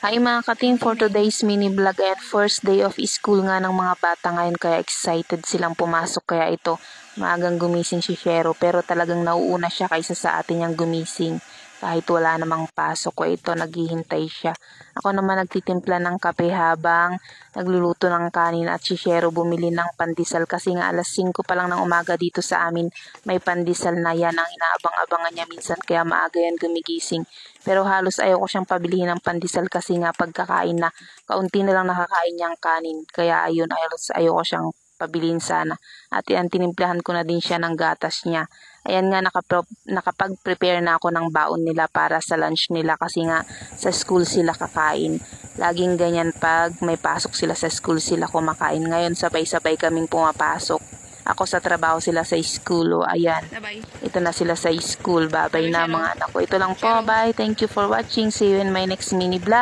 Hi mga ka-team, for today's mini vlog at first day of school nga ng mga bata ngayon kaya excited silang pumasok kaya ito maagang gumising si Shero pero talagang nauuna siya kaysa sa atin yung gumising kahit wala namang pasok ko ito naghihintay siya. Ako naman nagtitimpla ng kape habang nagluluto ng kanin at si Shero bumili ng pandesal kasi nga alas 5 pa lang ng umaga dito sa amin may pandesal na yan ang inaabang-abangan niya minsan kaya maaga yan gumigising. Pero halos ayoko siyang pabilihin ng pandesal kasi nga pagkakain na kaunti na lang nakakain niyang kanin. Kaya ayun, halos ayoko siyang pabilihin sana. At yan, tinimplahan ko na din siya ng gatas niya. Ayan nga, nakapag-prepare na ako ng baon nila para sa lunch nila kasi nga sa school sila kakain. Laging ganyan pag may pasok sila sa school sila kumakain. Ngayon sabay-sabay kaming pumapasok. Ako sa trabaho sila sa school. O, ayan. Bye. Ito na sila sa school. Bye-bye na mga anak ko. Ito lang po. Bye. Thank you for watching. See you in my next mini vlog.